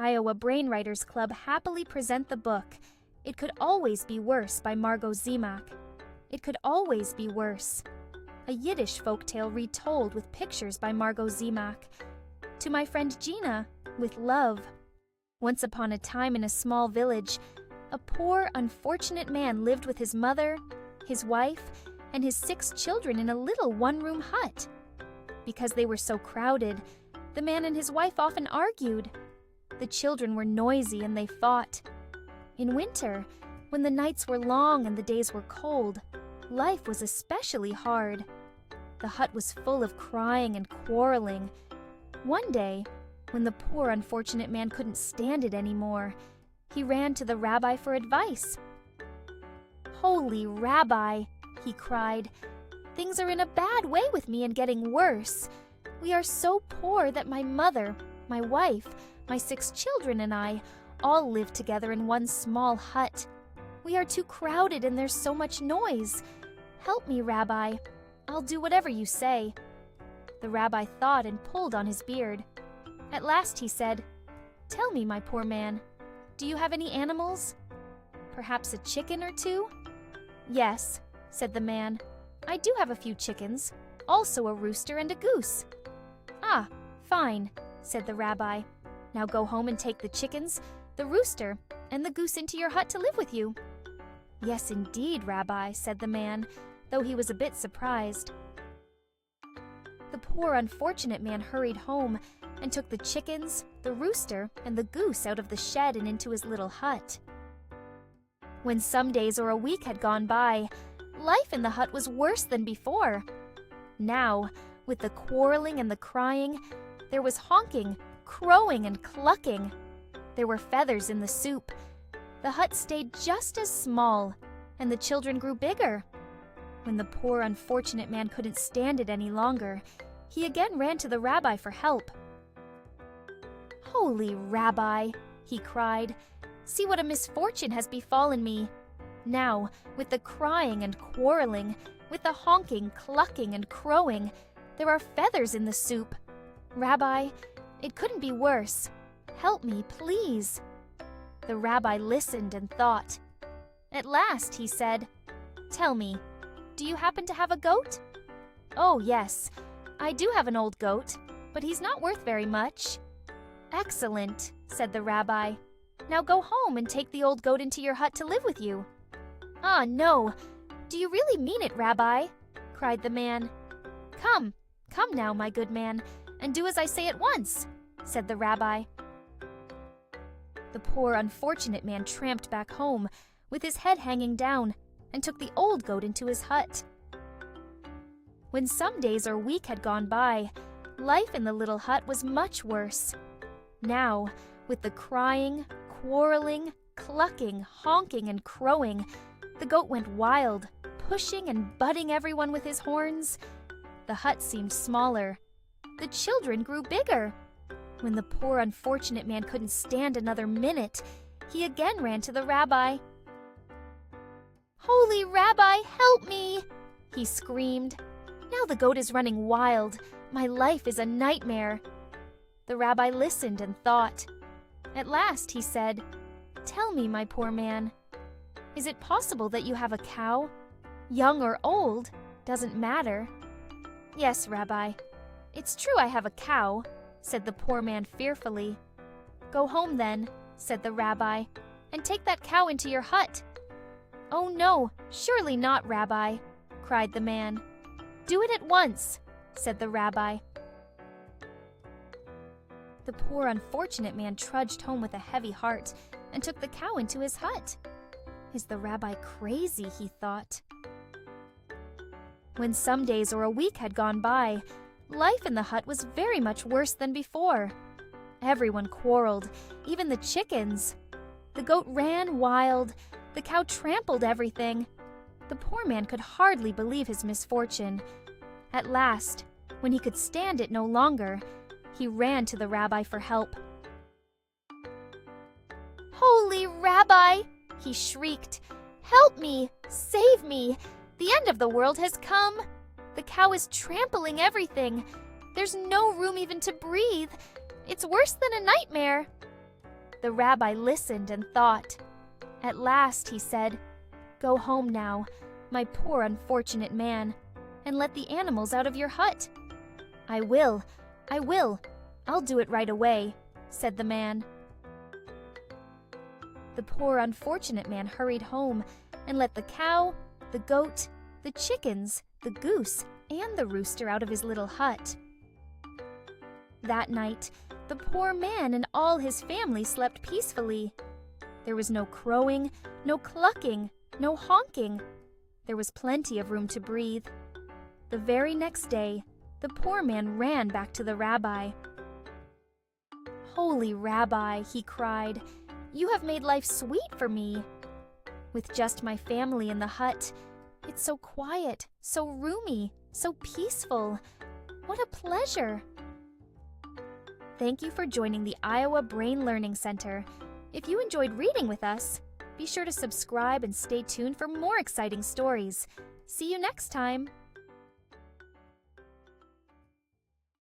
Iowa Brainwriters Club happily present the book, It Could Always Be Worse by Margot Zemak. It Could Always Be Worse. A Yiddish folktale retold with pictures by Margot Zemak. To my friend Gina, with love. Once upon a time in a small village, a poor, unfortunate man lived with his mother, his wife, and his 6 children in a little one-room hut. Because they were so crowded, the man and his wife often argued. The children were noisy and they fought. In winter, when the nights were long and the days were cold, life was especially hard. The hut was full of crying and quarreling. One day, when the poor unfortunate man couldn't stand it anymore, he ran to the rabbi for advice. "Holy Rabbi," he cried, "things are in a bad way with me and getting worse. We are so poor that my mother, my wife, my 6 children and I all live together in one small hut. We are too crowded and there's so much noise. Help me, Rabbi. I'll do whatever you say." The rabbi thought and pulled on his beard. At last he said, "Tell me, my poor man, do you have any animals? Perhaps a chicken or 2? "Yes," said the man. "I do have a few chickens, also a rooster and a goose." "Ah, fine," said the rabbi. "Now go home and take the chickens, the rooster, and the goose into your hut to live with you." "Yes, indeed, Rabbi," said the man, though he was a bit surprised. The poor unfortunate man hurried home and took the chickens, the rooster, and the goose out of the shed and into his little hut. When some days or a week had gone by, life in the hut was worse than before. Now, with the quarreling and the crying, there was honking, crowing, and clucking. There were feathers in the soup. The hut stayed just as small, and the children grew bigger. When the poor unfortunate man couldn't stand it any longer, he again ran to the rabbi for help. "Holy Rabbi," he cried, "see what a misfortune has befallen me. Now, with the crying and quarreling, with the honking, clucking, and crowing, there are feathers in the soup. Rabbi, it couldn't be worse. Help me, please." The rabbi listened and thought. At last he said, "Tell me, do you happen to have a goat?" "Oh, yes, I do have an old goat, but he's not worth very much." "Excellent," said the rabbi. "Now go home and take the old goat into your hut to live with you." "Ah, no. Do you really mean it, Rabbi?" cried the man. Come now, my good man, and do as I say at once," said the rabbi. The poor unfortunate man tramped back home, with his head hanging down, and took the old goat into his hut. When some days or week had gone by, life in the little hut was much worse. Now, with the crying, quarreling, clucking, honking, and crowing, the goat went wild, pushing and butting everyone with his horns. The hut seemed smaller. The children grew bigger. When the poor unfortunate man couldn't stand another minute, he again ran to the rabbi. "Holy Rabbi, help me!" he screamed. "Now the goat is running wild. My life is a nightmare." The rabbi listened and thought. At last he said, "Tell me, my poor man, is it possible that you have a cow? Young or old, doesn't matter." "Yes, Rabbi, it's true I have a cow," said the poor man fearfully. "Go home then," said the rabbi, "and take that cow into your hut." "Oh no, surely not, Rabbi," cried the man. "Do it at once," said the rabbi. The poor unfortunate man trudged home with a heavy heart and took the cow into his hut. Is the rabbi crazy, he thought. When some days or a week had gone by, life in the hut was very much worse than before. Everyone quarreled, even the chickens. The goat ran wild, the cow trampled everything. The poor man could hardly believe his misfortune. At last, when he could stand it no longer, he ran to the rabbi for help. "Holy Rabbi!" he shrieked. "Help me! Save me! The end of the world has come! The cow is trampling everything. There's no room even to breathe. It's worse than a nightmare." The rabbi listened and thought. At last he said, "Go home now, my poor unfortunate man, and let the animals out of your hut." I will. I'll do it right away," said the man. The poor unfortunate man hurried home and let the cow, the goat, the chickens, the goose, and the rooster out of his little hut. That night, the poor man and all his family slept peacefully. There was no crowing, no clucking, no honking. There was plenty of room to breathe. The very next day, the poor man ran back to the rabbi. "Holy Rabbi," he cried, "you have made life sweet for me. With just my family in the hut, it's so quiet, so roomy, so peaceful. What a pleasure!" Thank you for joining the Iowa Brain Learning Center. If you enjoyed reading with us, be sure to subscribe and stay tuned for more exciting stories. See you next time!